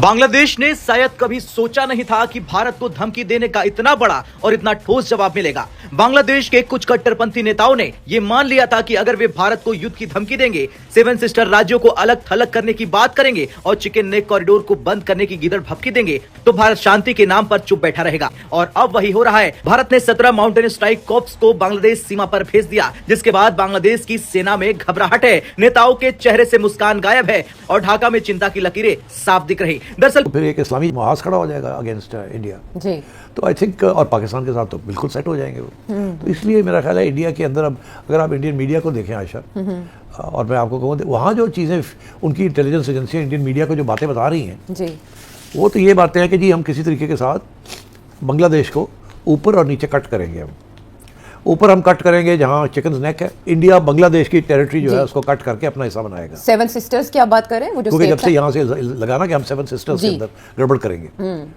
बांग्लादेश ने शायद कभी सोचा नहीं था कि भारत को धमकी देने का इतना बड़ा और इतना ठोस जवाब मिलेगा। बांग्लादेश के कुछ कट्टरपंथी नेताओं ने ये मान लिया था कि अगर वे भारत को युद्ध की धमकी देंगे, सेवन सिस्टर राज्यों को अलग थलग करने की बात करेंगे और चिकन नेक कॉरिडोर को बंद करने की गिदड़ भभकी देंगे, तो भारत शांति के नाम पर चुप बैठा रहेगा। और अब वही हो रहा है। भारत ने 17 माउंटेन स्ट्राइक कॉर्प्स को बांग्लादेश सीमा पर भेज दिया, जिसके बाद बांग्लादेश की सेना में घबराहट है, नेताओं के चेहरे से मुस्कान गायब है और ढाका में चिंता की लकीरें साफ दिख रही। दरअसल फिर एक इस्लामी महाज खड़ा हो जाएगा अगेंस्ट इंडिया जी। तो आई थिंक और पाकिस्तान के साथ तो बिल्कुल सेट हो जाएंगे वो। तो इसलिए मेरा ख्याल है इंडिया के अंदर अब अगर आप इंडियन मीडिया को देखें आयशा, और मैं आपको कहूँ वहाँ जो चीज़ें उनकी इंटेलिजेंस एजेंसियाँ इंडियन मीडिया को जो बातें बता रही हैं जी, वो तो ये बातें हैं कि जी हम किसी तरीके के साथ बांग्लादेश को ऊपर और नीचे कट करेंगे। हम ऊपर हम कट करेंगे जहाँ चिकन नेक है, इंडिया बांग्लादेश की टेरिटरी जो है उसको कट करके अपना हिस्सा बनाएगा। सेवन सिस्टर्स की आप बात करें, वो जो क्योंकि जब से यहाँ से लगाना कि हम सेवन सिस्टर्स के अंदर गड़बड़ करेंगे,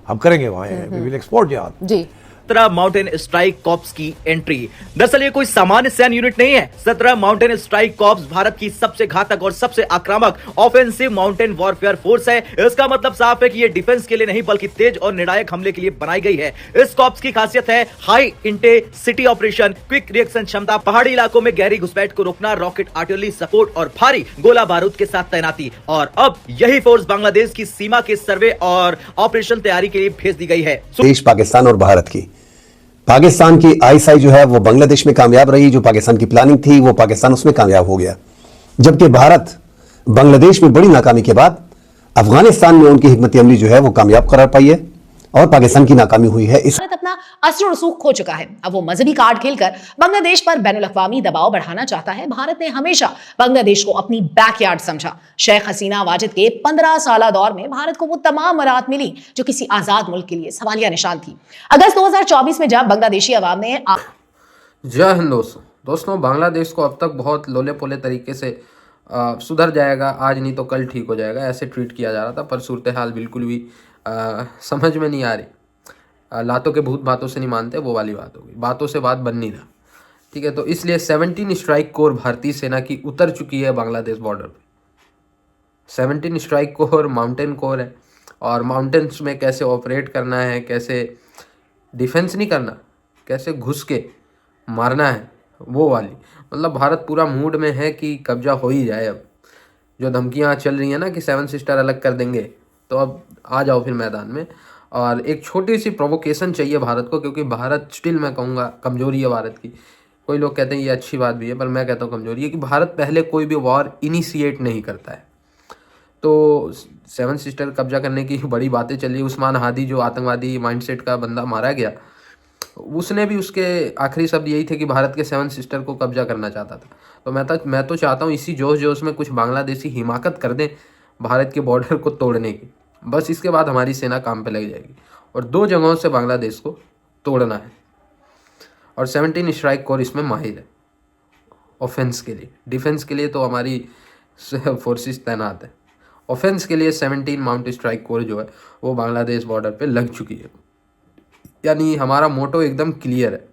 हम करेंगे वहाँ वी विल एक्सपोर्ट जिहाद जी। 17 माउंटेन स्ट्राइक कॉर्प्स की एंट्री। दरअसल ये कोई सामान्य सैन्य यूनिट नहीं है। 17 माउंटेन स्ट्राइक कॉर्प्स भारत की सबसे घातक और सबसे आक्रामक ऑफेंसिव माउंटेन वॉरफेयर फोर्स है। इसका मतलब साफ है कि ये डिफेंस के लिए नहीं बल्कि तेज और निर्णायक हमले के लिए बनाई गई है। इस कॉर्प्स की खासियत है high intensity operation, quick reaction क्षमता, पहाड़ी इलाकों में गहरी घुसपैठ को रोकना, रॉकेट आर्टिलरी सपोर्ट और भारी गोला बारूद के साथ तैनाती। और अब यही फोर्स बांग्लादेश की सीमा के सर्वे और ऑपरेशन तैयारी के लिए भेज दी गई है। देश पाकिस्तान और भारत की, पाकिस्तान की आईएसआई जो है वो बांग्लादेश में कामयाब रही, जो पाकिस्तान की प्लानिंग थी वो पाकिस्तान उसमें कामयाब हो गया, जबकि भारत बांग्लादेश में बड़ी नाकामी के बाद अफगानिस्तान में उनकी हिकमत अमली जो है वो कामयाब करार पाई है और पाकिस्तान की नाकामी हुई है। भारत अपना असर रसूख खो चुका है। अब वो मजहबी कार्ड खेलकर बांग्लादेश पर बैनुल-अक़वामी दबाव बढ़ाना चाहता है। भारत ने हमेशा बांग्लादेश को अपनी बैकयार्ड समझा। शेख हसीना वाजिद के 15 साला दौर में भारत को वो तमाम मराहत मिली जो किसी आजाद मुल्क के लिए सवालिया निशान थी। अगस्त 2024 में जब बांग्लादेशी अवाम ने जय हिंद दोस्तों, बांग्लादेश को अब तक बहुत लोले पोले तरीके से सुधर जाएगा, आज नहीं तो कल ठीक हो जाएगा, ऐसे ट्रीट किया जा रहा था। पर सूरत हाल बिल्कुल भी समझ में नहीं आ रही। लातों के भूत बातों से नहीं मानते, वो वाली बात हो गई, बातों से बात बन नहीं रहा। ठीक है, तो इसलिए 17 स्ट्राइक कोर भारतीय सेना की उतर चुकी है बांग्लादेश बॉर्डर पे। 17 स्ट्राइक कोर माउंटेन कोर है और माउंटेन्स में कैसे ऑपरेट करना है, कैसे डिफेंस नहीं करना, कैसे घुस के मारना है, वो वाली। मतलब भारत पूरा मूड में है कि कब्जा हो ही जाए। अब जो धमकियाँ चल रही हैं ना कि सेवन सिस्टर अलग कर देंगे, तो अब आ जाओ फिर मैदान में। और एक छोटी सी प्रोवोकेशन चाहिए भारत को, क्योंकि भारत स्टिल मैं कहूँगा कमजोरी है भारत की। कोई लोग कहते हैं ये अच्छी बात भी है, पर मैं कहता हूँ कमजोरी है कि भारत पहले कोई भी वॉर इनिशिएट नहीं करता है। तो सेवन सिस्टर कब्जा करने की बड़ी बातें चली। उस्मान हादी जो आतंकवादी माइंडसेट का बंदा मारा गया, उसने भी उसके आखिरी शब्द यही थे कि भारत के सेवन सिस्टर को कब्जा करना चाहता था। तो मैं तो चाहता हूँ इसी जोश में कुछ बांग्लादेशी हिमाकत कर दें भारत के बॉर्डर को तोड़ने की। बस इसके बाद हमारी सेना काम पे लग जाएगी और 2 जगहों से बांग्लादेश को तोड़ना है। और 17 स्ट्राइक कोर इसमें माहिर है ऑफेंस के लिए। डिफेंस के लिए तो हमारी फोर्सेस तैनात है, ऑफेंस के लिए 17 माउंटेन स्ट्राइक कोर जो है वो बांग्लादेश बॉर्डर पे लग चुकी है। यानी हमारा मोटो एकदम क्लियर है।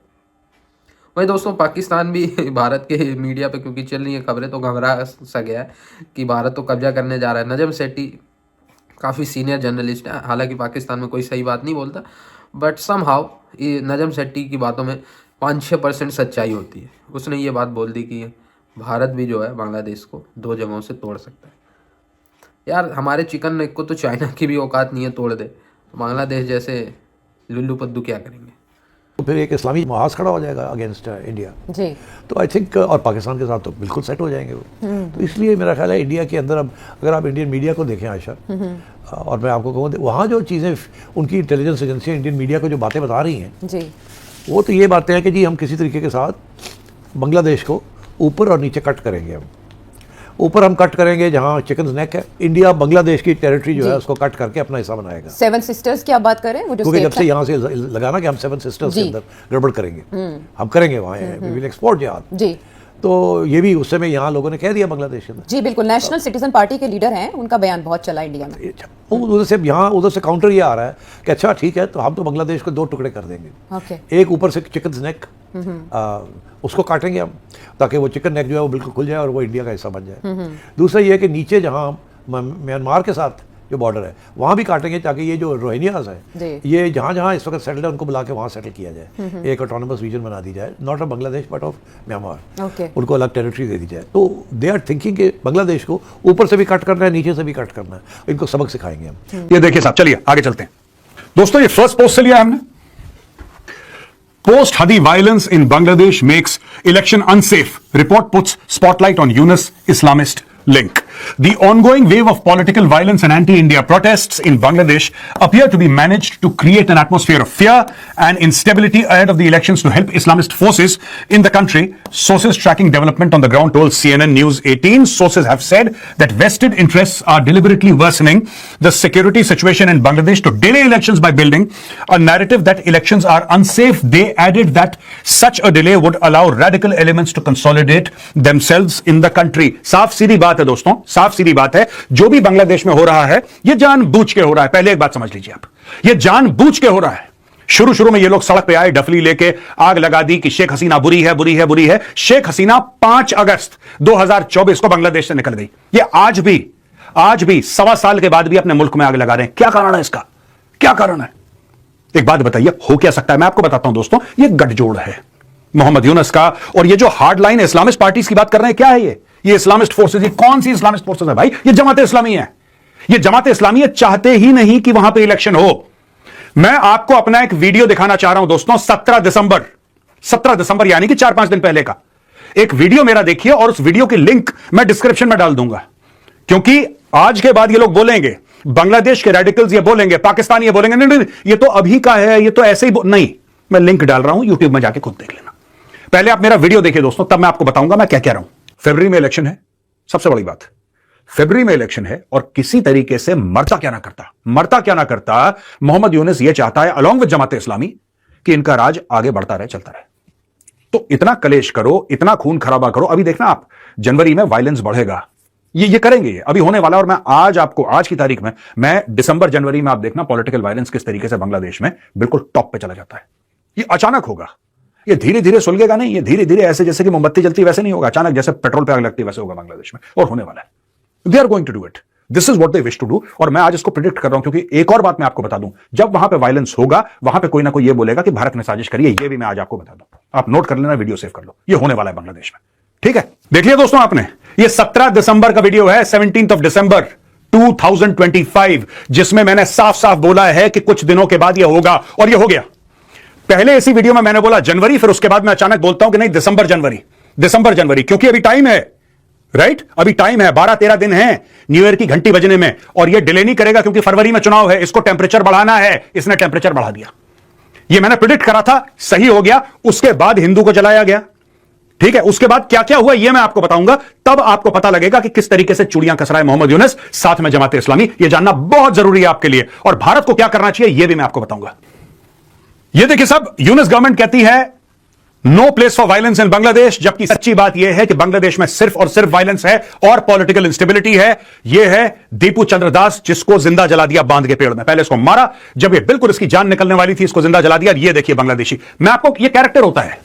वही दोस्तों, पाकिस्तान भी भारत के मीडिया पे क्योंकि चल रही है खबरें, तो घबरा सा गया है कि भारत तो कब्जा करने जा रहा है। नजम सेठी काफ़ी सीनियर जर्नलिस्ट है, हालांकि पाकिस्तान में कोई सही बात नहीं बोलता, बट समहाउ नजम सेठी की बातों में 5-6% सच्चाई होती है। उसने ये बात बोल दी कि भारत भी जो है बांग्लादेश को 2 जगहों से तोड़ सकता है। यार हमारे चिकन नेक को तो चाइना की भी औकात नहीं है तोड़ दे, बांग्लादेश जैसे लुल्लू पद्दू क्या करेंगे। तो फिर एक इस्लामी महाज खड़ा हो जाएगा अगेंस्ट इंडिया जी। तो आई थिंक और पाकिस्तान के साथ तो बिल्कुल सेट हो जाएंगे वो। तो इसलिए मेरा ख्याल है इंडिया के अंदर अब अगर आप इंडियन मीडिया को देखें आयशा, और मैं आपको कहूँ वहाँ जो चीज़ें उनकी इंटेलिजेंस एजेंसियाँ इंडियन मीडिया को जो बातें बता रही हैं जी, वो तो ये बातें हैं कि जी हम किसी तरीके के साथ बांग्लादेश को ऊपर और नीचे कट करेंगे। हम ऊपर हम कट करेंगे जहाँ चिकन नेक है, इंडिया बांग्लादेश की टेरिटरी जो है उसको कट करके अपना हिस्सा बनाएगा। सेवन सिस्टर्स की आप बात करें, वो जो क्योंकि जब से यहाँ से लगाना कि हम सेवन सिस्टर्स के अंदर गड़बड़ करेंगे, हम करेंगे वहाँ वी विल एक्सपोर्ट जिहाद जी। तो ये भी उस समय यहाँ लोगों ने कह दिया बांग्लादेश के अंदर। जी बिल्कुल, नेशनल सिटीजन पार्टी के लीडर हैं, उनका बयान बहुत चला इंडिया में। उधर से यहाँ उधर से काउंटर ये आ रहा है कि अच्छा ठीक है, तो हम तो बांग्लादेश को 2 टुकड़े कर देंगे। ओके। एक ऊपर से चिकन नेक उसको काटेंगे हम, ताकि वो चिकन नेक जो है वो बिल्कुल खुल जाए और वो इंडिया का हिस्सा बन जाए। दूसरा ये है कि नीचे जहाँ म्यांमार के साथ जो बॉर्डर है वहाँ भी काटेंगे ताकि ये जो रोहिंग्यास जी। है ये जहाँ जहाँ इस वक्त सेटल है उनको बुला के वहाँ सेटल किया जाए, एक ऑटोनमस रीजन बना दी जाए, not of Bangladesh but of Myanmar, okay. उनको अलग टेरिटरी दे दी जाए। तो दे आर थिंकिंग कि बांग्लादेश को ऊपर से भी कट करना है, नीचे से भी कट करना है, इनको सबक सिखाएंगे हम। ये देखिए साहब, चलिए आगे चलते हैं दोस्तों। ये फर्स्ट पोस्ट से लिया हमने। Post Hadi violence in Bangladesh makes election unsafe. Report puts spotlight on Yunus Islamist link. The ongoing wave of political violence and anti-India protests in Bangladesh appear to be managed to create an atmosphere of fear and instability ahead of the elections to help Islamist forces in the country. Sources tracking development on the ground told CNN News 18. Sources have said that vested interests are deliberately worsening the security situation in Bangladesh to delay elections by building a narrative that elections are unsafe. They added that such a delay would allow radical elements to consolidate themselves in the country. साफ सीधी बात है दोस्तों, साफ सीधी बात है। जो भी बांग्लादेश में हो रहा है ये जानबूझ के हो रहा है। पहले एक बात समझ लीजिए आप, ये जानबूझ के हो रहा है। शुरू शुरू में ये लोग सड़क पे आए, डफली लेके आग लगा दी कि शेख हसीना बुरी है, बुरी है, बुरी है। शेख हसीना 5 अगस्त 2024 को बांग्लादेश से निकल गई। ये आज भी 1.25 साल के बाद भी अपने मुल्क में आग लगा रहे हैं। क्या कारण है इसका? क्या कारण है? एक बात बताइए, हो क्या सकता है? मैं आपको बताता हूं दोस्तों, ये गठजोड़ है मोहम्मद यूनुस का और ये जो हार्ड लाइन इस्लामिस्ट पार्टीज की बात कर रहे हैं। क्या है ये इस्लामिस्ट फोर्सेज। ये कौन सी इस्लामिस्ट फोर्सेज है भाई? ये जमात इस्लामी है। ये जमात इस्लामी चाहते ही नहीं कि वहां पे इलेक्शन हो। मैं आपको अपना एक वीडियो दिखाना चाह रहा हूं दोस्तों। 17 दिसंबर यानी कि 4-5 दिन पहले का एक वीडियो मेरा देखिए और उस वीडियो की लिंक मैं डिस्क्रिप्शन में डाल दूंगा, क्योंकि आज के बाद ये लोग बोलेंगे, बांग्लादेश के रेडिकल्स ये बोलेंगे, पाकिस्तान ये बोलेंगे, नहीं ये तो अभी का है, ये तो ऐसे ही नहीं। मैं लिंक डाल रहा हूं, यूट्यूब में जाके खुद देख लेना। पहले आप मेरा वीडियो देखिए दोस्तों, तब मैं आपको बताऊंगा मैं क्या कह रहा हूं। फरवरी में इलेक्शन है, सबसे बड़ी बात, फरवरी में इलेक्शन है और किसी तरीके से मरता क्या ना करता मोहम्मद यूनुस ये चाहता है अलॉन्ग विद जमात इस्लामी कि इनका राज आगे बढ़ता रहे, चलता रहे। तो इतना कलेश करो, इतना खून खराबा करो। अभी देखना आप, जनवरी में वायलेंस बढ़ेगा, ये करेंगे, ये अभी होने वाला। और मैं आज की तारीख में, मैं दिसंबर जनवरी में आप देखना पॉलिटिकल वायलेंस किस तरीके से बांग्लादेश में बिल्कुल टॉप पे चला जाता है। ये अचानक होगा, ये धीरे धीरे सुलगेगा नहीं, ये धीरे धीरे ऐसे जैसे कि मोमबत्ती जलती वैसे नहीं होगा, अचानक जैसे पेट्रोल पे आग लगती वैसे होगा बांग्लादेश में, और होने वाला है। They are going to do it, this is what they wish to do. और मैं आज इसको प्रिडिक्ट कर रहा हूं, क्योंकि एक और बात मैं आपको बता दूं, जब वहां पे वायलेंस होगा वहां पे कोई ना कोई ये बोलेगा कि भारत ने साजिश करी है। ये भी मैं आज आपको बता दूं, आप नोट कर लेना, वीडियो सेव कर लो, ये होने वाला है बांग्लादेश में। ठीक है, देख लिया दोस्तों आपने, ये 17 दिसंबर का वीडियो है, 17th of December 2025, जिसमें मैंने साफ साफ बोला है कि कुछ दिनों के बाद ये होगा, और ये हो गया। पहले इसी वीडियो में मैंने बोला जनवरी, फिर उसके बाद मैं अचानक बोलता हूं कि नहीं दिसंबर जनवरी, क्योंकि अभी टाइम है, राइट? अभी टाइम है, 12-13 दिन है न्यू ईयर की घंटी बजने में, और ये डिले नहीं करेगा क्योंकि फरवरी में चुनाव है, इसको टेंपरेचर बढ़ाना है, इसने टेंपरेचर बढ़ा दिया। ये मैंने प्रिडिक्ट करा था, सही हो गया। उसके बाद हिंदू को जलाया गया, ठीक है। उसके बाद क्या क्या हुआ ये मैं आपको बताऊंगा, तब आपको पता लगेगा कि किस तरीके से चूड़ियां कस रहा है मोहम्मद यूनुस, साथ में जमात इस्लामी। ये जानना बहुत जरूरी है आपके लिए, और भारत को क्या करना चाहिए ये भी मैं आपको बताऊंगा। ये देखिए साहब, यूनुस गवर्नमेंट कहती है no place for violence in Bangladesh, जबकि सच्ची बात यह है कि बांग्लादेश में सिर्फ और सिर्फ वायलेंस है और पॉलिटिकल इंस्टेबिलिटी है। यह है दीपू चंद्र दास, जिसको जिंदा जला दिया बांध के पेड़ में। पहले इसको मारा, जब ये बिल्कुल इसकी जान निकलने वाली थी, इसको जिंदा जला दिया। ये देखिए बांग्लादेशी, मैं आपको, ये कैरेक्टर होता है,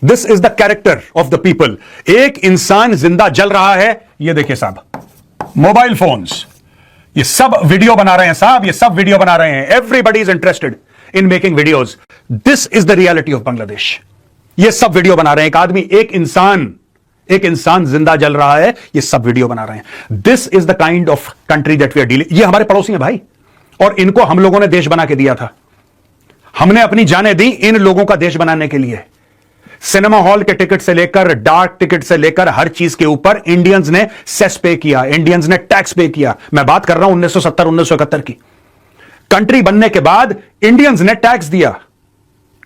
this is the character of the people. एक इंसान जिंदा जल रहा है, ये देखिए साहब, मोबाइल फोन्स, ये सब वीडियो बना रहे हैं साहब, ये सब वीडियो बना रहे हैं। Everybody is interested in making videos. This is the reality of Bangladesh. ये सब वीडियो बना रहे हैं, एक आदमी, एक इंसान जिंदा जल रहा है, ये सब वीडियो बना रहे हैं। This is the kind of country that we are dealing. ये हमारे पड़ोसी हैं भाई, और इनको हम लोगों ने देश बना के दिया था। हमने अपनी जानें दी इन लोगों का देश बनाने के लिए। सिनेमा हॉल के टिकट से लेकर, डाक टिकट से लेकर, हर चीज के ऊपर इंडियंस ने सेस पे किया, इंडियंस ने टैक्स पे किया। मैं बात कर रहा हूं 1970-1971 की। कंट्री बनने के बाद इंडियंस ने टैक्स दिया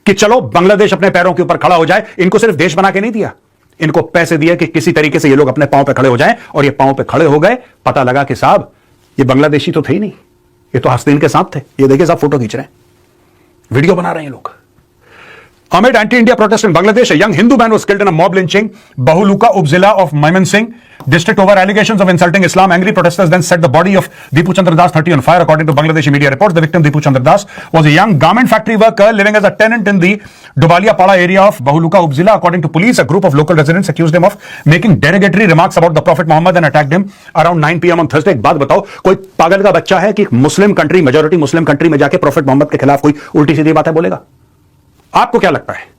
कि चलो बांग्लादेश अपने पैरों के ऊपर खड़ा हो जाए। इनको सिर्फ देश बना के नहीं दिया, इनको पैसे दिए कि किसी तरीके से ये लोग अपने पांव पे खड़े हो जाएं, और ये पांव पे खड़े हो गए। पता लगा कि साहब ये बांग्लादेशी तो थे ही नहीं, ये तो हस्तीन के सांप थे। ये देखिए साहब, फोटो खींच रहे हैं, वीडियो बना रहे हैं लोग। Amid anti-India protests in Bangladesh, a young Hindu man was killed in a mob lynching, Bahuluka Upzila of Mymensingh district over allegations of insulting Islam. Angry protesters then set the body of Deepu Chandra Das, 30, on fire, according to Bangladeshi media reports. The victim, Deepu Chandra Das, was a young garment factory worker living as a tenant in the Dubalia Pada area of Bahuluka Upzila. According to police, a group of local residents accused him of making derogatory remarks about the Prophet Muhammad and attacked him around 9 PM on Thursday. एक बात बताओ, कोई पागल का बच्चा है कि Muslim country, majority Muslim country में जाके प्रॉफिट मोहम्मद के खिलाफ कोई उल्टी सीधी बातें बोलेगा? आपको क्या लगता है?